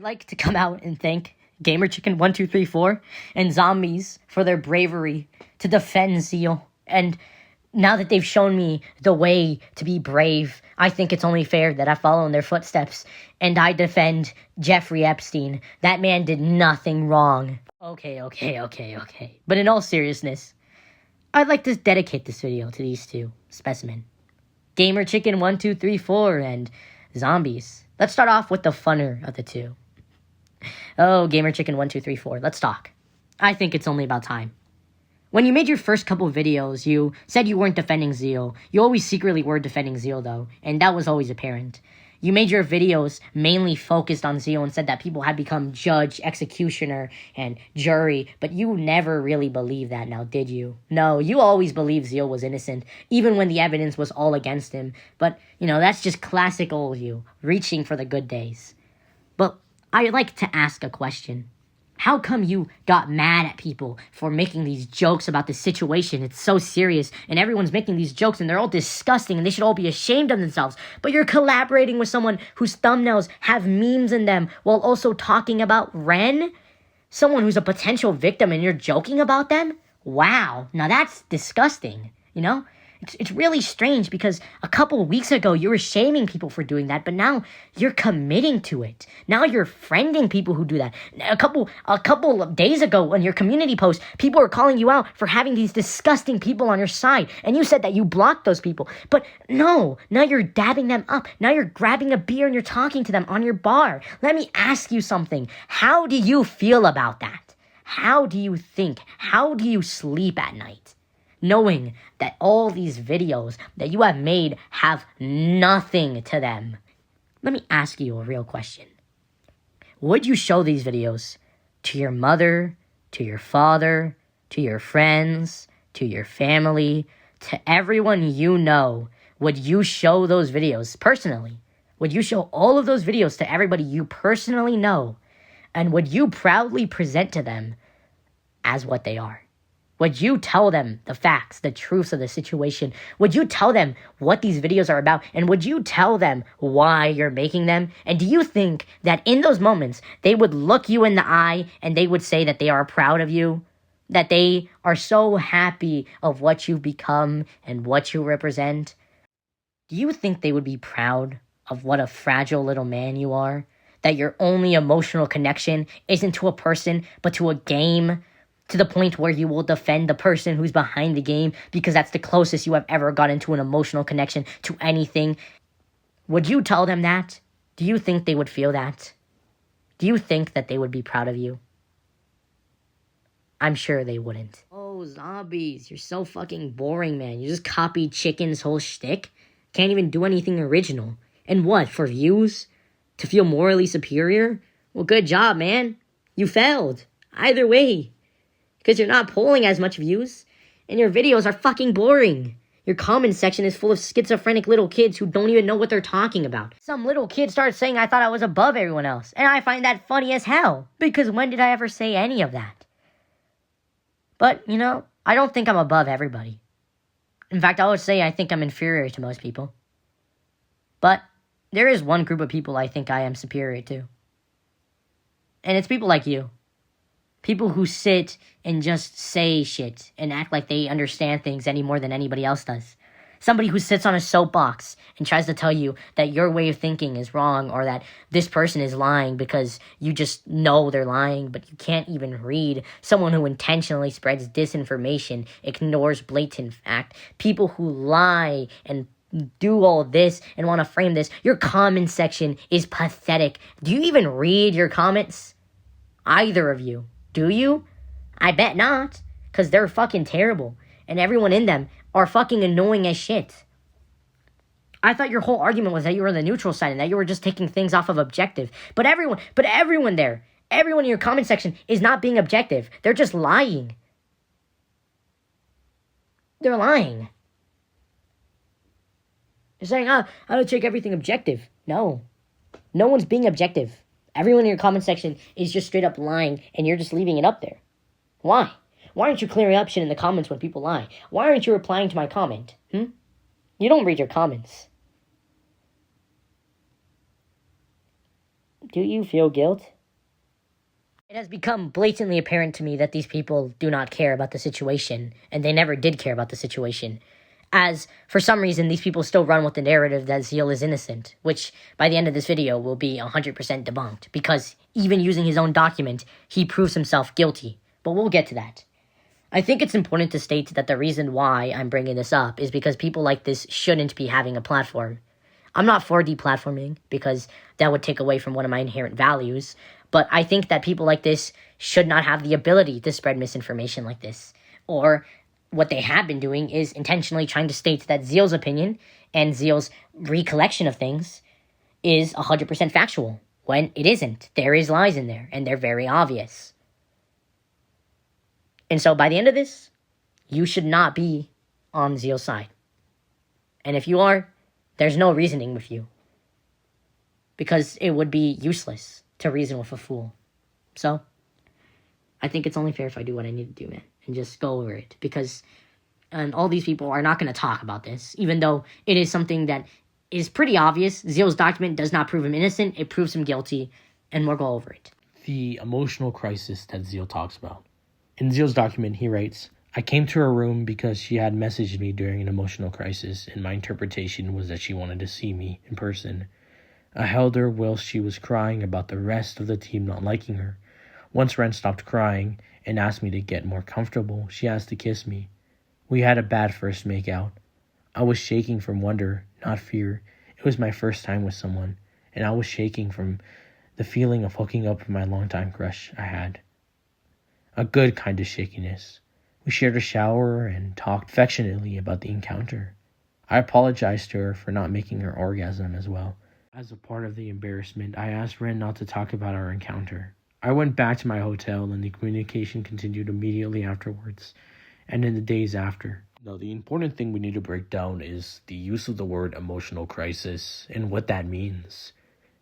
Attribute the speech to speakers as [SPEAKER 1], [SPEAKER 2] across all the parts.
[SPEAKER 1] like to come out and thank GamerChicken1234 and Zombies for their bravery to defend Zeal. And now that they've shown me the way to be brave, I think it's only fair that I follow in their footsteps and I defend Jeffrey Epstein. That man did nothing wrong. Okay. But in all seriousness, I'd like to dedicate this video to these two specimen. GamerChicken1234 and Zombies. Let's start off with the funner of the two. Oh, GamerChicken1234, let's talk. I think it's only about time. When you made your first couple videos, you said you weren't defending Zeal. You always secretly were defending Zeal, though, and that was always apparent. You made your videos mainly focused on Zeal and said that people had become judge, executioner, and jury, but you never really believed that now, did you? No, you always believed Zeal was innocent, even when the evidence was all against him. But, that's just classic old you, reaching for the good days. But I'd like to ask a question. How come you got mad at people for making these jokes about the situation? It's so serious, and everyone's making these jokes, and they're all disgusting, and they should all be ashamed of themselves. But you're collaborating with someone whose thumbnails have memes in them while also talking about Ren? Someone who's a potential victim, and you're joking about them? Wow, now that's disgusting, It's really strange because a couple weeks ago you were shaming people for doing that, but now you're committing to it. Now you're friending people who do that. A couple of days ago on your community post, people were calling you out for having these disgusting people on your side, and you said that you blocked those people. But no, now you're dabbing them up. Now you're grabbing a beer and you're talking to them on your bar. Let me ask you something. How do you feel about that? How do you think? How do you sleep at night? Knowing that all these videos that you have made have nothing to them. Let me ask you a real question. Would you show these videos to your mother, to your father, to your friends, to your family, to everyone you know? Would you show those videos personally? Would you show all of those videos to everybody you personally know? And would you proudly present to them as what they are? Would you tell them the facts, the truths of the situation? Would you tell them what these videos are about? And would you tell them why you're making them? And do you think that in those moments, they would look you in the eye and they would say that they are proud of you? That they are so happy of what you've become and what you represent? Do you think they would be proud of what a fragile little man you are? That your only emotional connection isn't to a person, but to a game? To the point where you will defend the person who's behind the game because that's the closest you have ever gotten to an emotional connection to anything. Would you tell them that? Do you think they would feel that? Do you think that they would be proud of you? I'm sure they wouldn't. Oh, Zombies, you're so fucking boring, man. You just copied Chicken's whole shtick. Can't even do anything original. And what, for views? To feel morally superior? Well, good job, man. You failed. Either way. Because you're not pulling as much views, and your videos are fucking boring. Your comment section is full of schizophrenic little kids who don't even know what they're talking about. Some little kid starts saying I thought I was above everyone else, and I find that funny as hell, because when did I ever say any of that? But, I don't think I'm above everybody. In fact, I would say I think I'm inferior to most people. But there is one group of people I think I am superior to. And it's people like you. People who sit and just say shit and act like they understand things any more than anybody else does. Somebody who sits on a soapbox and tries to tell you that your way of thinking is wrong or that this person is lying because you just know they're lying, but you can't even read. Someone who intentionally spreads disinformation, ignores blatant fact. People who lie and do all this and want to frame this. Your comment section is pathetic. Do you even read your comments? Either of you. Do you? I bet not, because they're fucking terrible, and everyone in them are fucking annoying as shit. I thought your whole argument was that you were on the neutral side and that you were just taking things off of objective. But everyone in your comment section is not being objective. They're just lying. They're lying. They're saying, I don't take everything objective. No one's being objective. Everyone in your comment section is just straight up lying, and you're just leaving it up there. Why? Why aren't you clearing up shit in the comments when people lie? Why aren't you replying to my comment? You don't read your comments. Do you feel guilt? It has become blatantly apparent to me that these people do not care about the situation, and they never did care about the situation. As, for some reason, these people still run with the narrative that Zeal is innocent, which, by the end of this video, will be 100% debunked, because even using his own document, he proves himself guilty. But we'll get to that. I think it's important to state that the reason why I'm bringing this up is because people like this shouldn't be having a platform. I'm not for deplatforming, because that would take away from one of my inherent values, but I think that people like this should not have the ability to spread misinformation like this. Or what they have been doing is intentionally trying to state that Zeal's opinion and Zeal's recollection of things is 100% factual, when it isn't. There is lies in there, and they're very obvious. And so by the end of this, you should not be on Zeal's side. And if you are, there's no reasoning with you, because it would be useless to reason with a fool. So, I think it's only fair if I do what I need to do, man, and just go over it, because all these people are not going to talk about this, even though it is something that is pretty obvious. Zeal's document does not prove him innocent, it proves him guilty, and we'll go over it.
[SPEAKER 2] The emotional crisis that Zeal talks about. In Zeal's document, he writes, "I came to her room because she had messaged me during an emotional crisis, and my interpretation was that she wanted to see me in person. I held her whilst she was crying about the rest of the team not liking her. Once Ren stopped crying and asked me to get more comfortable, she asked to kiss me. We had a bad first makeout. I was shaking from wonder, not fear. It was my first time with someone, and I was shaking from the feeling of hooking up with my longtime crush I had. A good kind of shakiness. We shared a shower and talked affectionately about the encounter. I apologized to her for not making her orgasm as well. As a part of the embarrassment, I asked Ren not to talk about our encounter. I went back to my hotel, and the communication continued immediately afterwards, and in the days after. Now, the important thing we need to break down is the use of the word emotional crisis and what that means.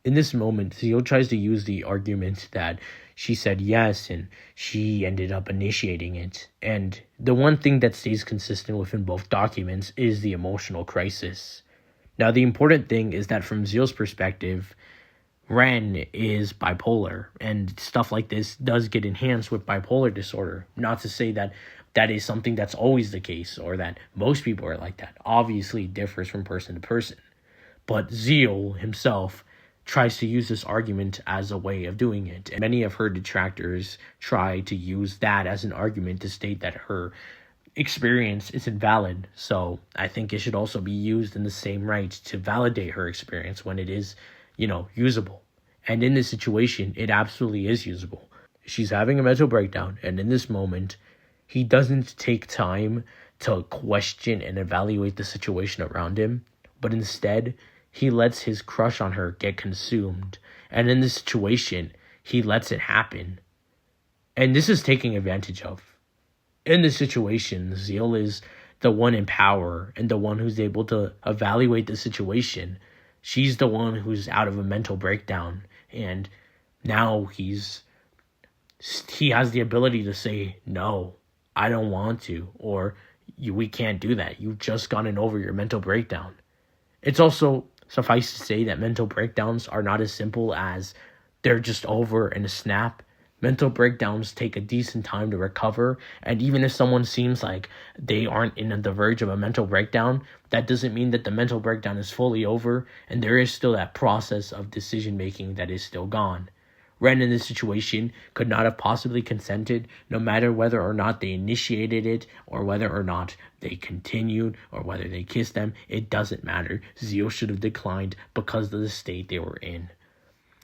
[SPEAKER 2] In this moment, Zeal tries to use the argument that she said yes and she ended up initiating it. And the one thing that stays consistent within both documents is the emotional crisis. Now, the important thing is that from Zeal's perspective, Ren is bipolar, and stuff like this does get enhanced with bipolar disorder. Not to say that that is something that's always the case or that most people are like that. Obviously, it differs from person to person. But Zeal himself tries to use this argument as a way of doing it. And many of her detractors try to use that as an argument to state that her experience isn't valid. So I think it should also be used in the same right to validate her experience when it is, usable. And in this situation, it absolutely is usable. She's having a mental breakdown, and in this moment, he doesn't take time to question and evaluate the situation around him, but instead, he lets his crush on her get consumed. And in this situation, he lets it happen. And this is taking advantage of. In this situation, Zeal is the one in power and the one who's able to evaluate the situation. She's the one who's out of a mental breakdown. And now he has the ability to say, no, I don't want to. Or we can't do that. You've just gotten over your mental breakdown. It's also suffice to say that mental breakdowns are not as simple as they're just over in a snap. Mental breakdowns take a decent time to recover, and even if someone seems like they aren't in the verge of a mental breakdown, that doesn't mean that the mental breakdown is fully over, and there is still that process of decision making that is still gone. Ren in this situation could not have possibly consented, no matter whether or not they initiated it, or whether or not they continued, or whether they kissed them. It doesn't matter. Zeal should have declined because of the state they were in.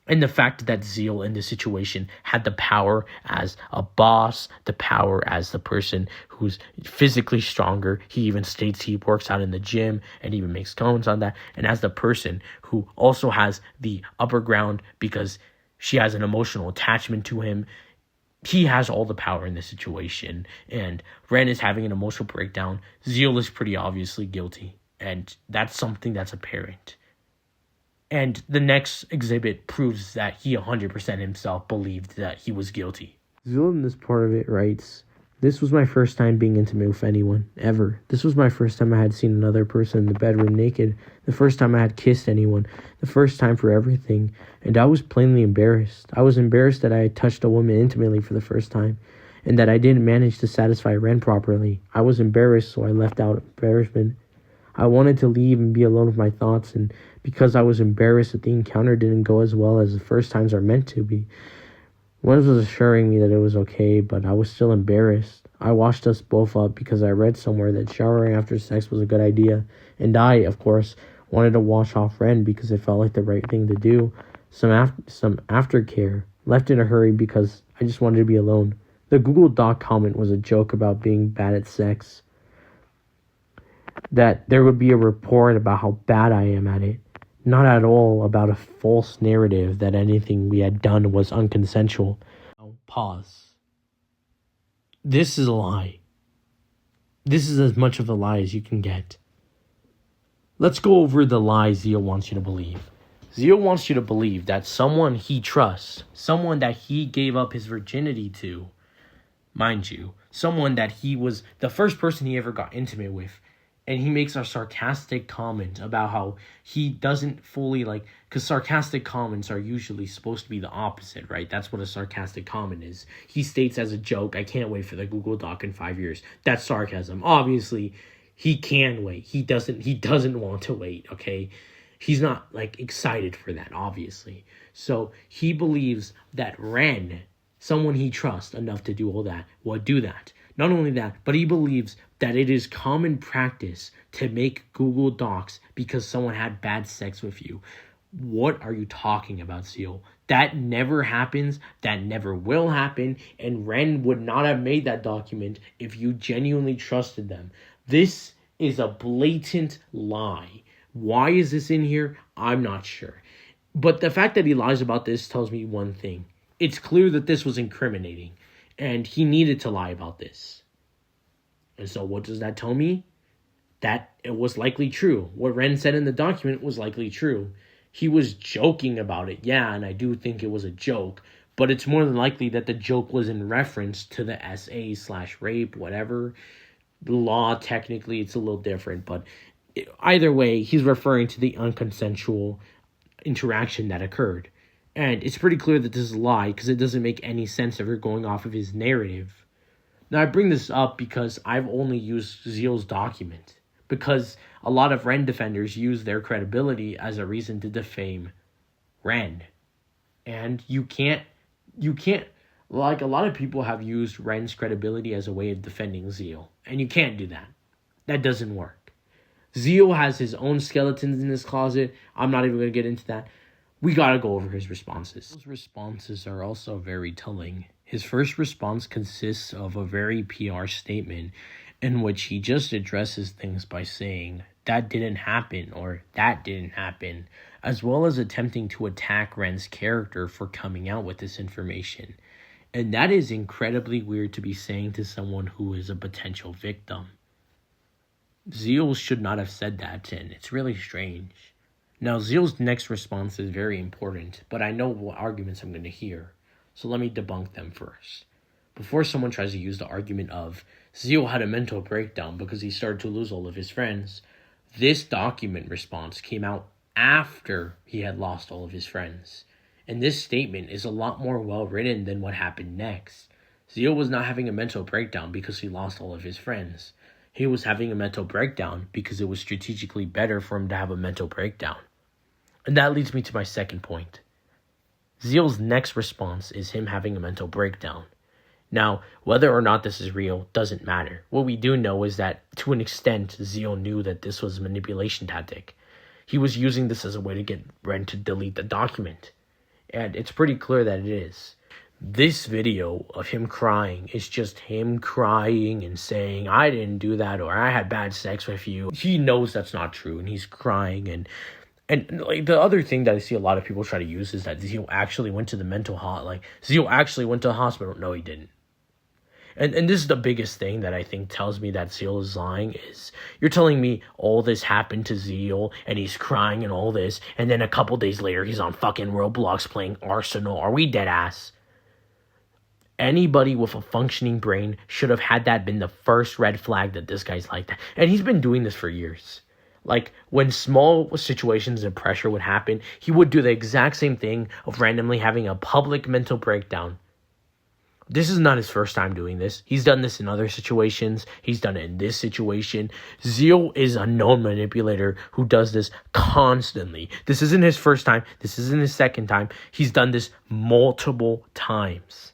[SPEAKER 2] And the fact that Zeal in this situation had the power as a boss, the power as the person who's physically stronger. He even states he works out in the gym and even makes comments on that. And as the person who also has the upper ground because she has an emotional attachment to him. He has all the power in this situation. And Ren is having an emotional breakdown. Zeal is pretty obviously guilty. And that's something that's apparent. And the next exhibit proves that he 100% himself believed that he was guilty. Zeal in this part of it writes, This was my first time being intimate with anyone, ever. This was my first time I had seen another person in the bedroom naked. The first time I had kissed anyone. The first time for everything. And I was plainly embarrassed. I was embarrassed that I had touched a woman intimately for the first time. And that I didn't manage to satisfy Ren properly. I was embarrassed, so I left out embarrassment. I wanted to leave and be alone with my thoughts. And because I was embarrassed that the encounter didn't go as well as the first times are meant to be. One was assuring me that it was okay, but I was still embarrassed. I washed us both up because I read somewhere that showering after sex was a good idea. And I, of course, wanted to wash off Ren because it felt like the right thing to do. Some aftercare, left in a hurry because I just wanted to be alone. The Google Doc comment was a joke about being bad at sex. That there would be a report about how bad I am at it. Not at all about a false narrative that anything we had done was unconsensual. Pause. This is a lie. This is as much of a lie as you can get. Let's go over the lie Zeal wants you to believe. Zeal wants you to believe that someone he trusts, someone that he gave up his virginity to, mind you, someone that he was the first person he ever got intimate with, and he makes a sarcastic comment about how he doesn't fully because sarcastic comments are usually supposed to be the opposite, right? That's what a sarcastic comment is. He states as a joke, I can't wait for the Google Doc in 5 years. That's sarcasm. Obviously, he can wait. He doesn't want to wait, okay? He's not excited for that, obviously. So he believes that Ren, someone he trusts enough to do all that, would do that. Not only that, but he believes that it is common practice to make Google Docs because someone had bad sex with you. What are you talking about, Zeal? That never happens. That never will happen. And Ren would not have made that document if you genuinely trusted them. This is a blatant lie. Why is this in here? I'm not sure. But the fact that he lies about this tells me one thing. It's clear that this was incriminating. And he needed to lie about this. And so what does that tell me? That it was likely true. What Ren said in the document was likely true. He was joking about it, yeah, and I do think it was a joke. But it's more than likely that the joke was in reference to the SA/rape, whatever. The law, technically, it's a little different. But either way, he's referring to the unconsensual interaction that occurred. And it's pretty clear that this is a lie because it doesn't make any sense if you're going off of his narrative. Now, I bring this up because I've only used Zeal's document. Because a lot of Ren defenders use their credibility as a reason to defame Ren. And you can't, a lot of people have used Ren's credibility as a way of defending Zeal. And you can't do that. That doesn't work. Zeal has his own skeletons in his closet. I'm not even going to get into that. We gotta go over his responses. Those responses are also very telling. His first response consists of a very PR statement in which he just addresses things by saying, that didn't happen, or that didn't happen, as well as attempting to attack Ren's character for coming out with this information. And that is incredibly weird to be saying to someone who is a potential victim. Zeal should not have said that, and it's really strange. Now, Zeal's next response is very important, but I know what arguments I'm going to hear, so let me debunk them first. Before someone tries to use the argument of Zeal had a mental breakdown because he started to lose all of his friends, this document response came out after he had lost all of his friends. And this statement is a lot more well written than what happened next. Zeal was not having a mental breakdown because he lost all of his friends. He was having a mental breakdown because it was strategically better for him to have a mental breakdown. And that leads me to my second point. Zeal's next response is him having a mental breakdown. Now, whether or not this is real doesn't matter. What we do know is that, to an extent, Zeal knew that this was a manipulation tactic. He was using this as a way to get Ren to delete the document. And it's pretty clear that it is. This video of him crying is just him crying and saying, I didn't do that, or I had bad sex with you. He knows that's not true, and he's crying. And like the other thing that I see a lot of people try to use is that Zeal actually went to the mental Zeal actually went to the hospital. No, he didn't. And this is the biggest thing that I think tells me that Zeal is lying is you're telling me all this happened to Zeal and he's crying and all this, and then a couple days later he's on fucking Roblox playing Arsenal. Are we dead ass? Anybody with a functioning brain should have had that been the first red flag that this guy's like that. And he's been doing this for years. Like, when small situations of pressure would happen, he would do the exact same thing of randomly having a public mental breakdown. This is not his first time doing this. He's done this in other situations. He's done it in this situation. Zeal is a known manipulator who does this constantly. This isn't his first time. This isn't his second time. He's done this multiple times.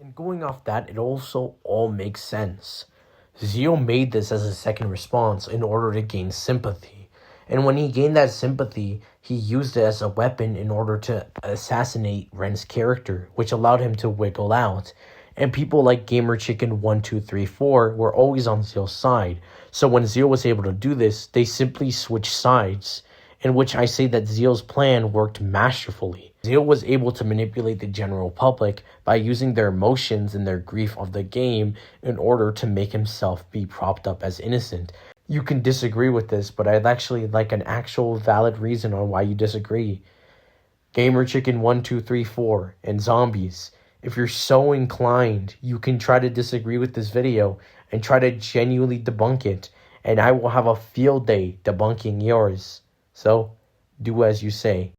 [SPEAKER 2] And going off that, it also all makes sense. Zeal made this as a second response in order to gain sympathy. And when he gained that sympathy, he used it as a weapon in order to assassinate Ren's character, which allowed him to wiggle out. And people like GamerChicken1234 were always on Zeal's side. So when Zeal was able to do this, they simply switched sides, in which I say that Zeal's plan worked masterfully. Zeal was able to manipulate the general public by using their emotions and their grief of the game in order to make himself be propped up as innocent. You can disagree with this, but I'd actually like an actual valid reason on why you disagree. GamerChicken1234 and Zombies, if you're so inclined, you can try to disagree with this video and try to genuinely debunk it, and I will have a field day debunking yours. So, do as you say.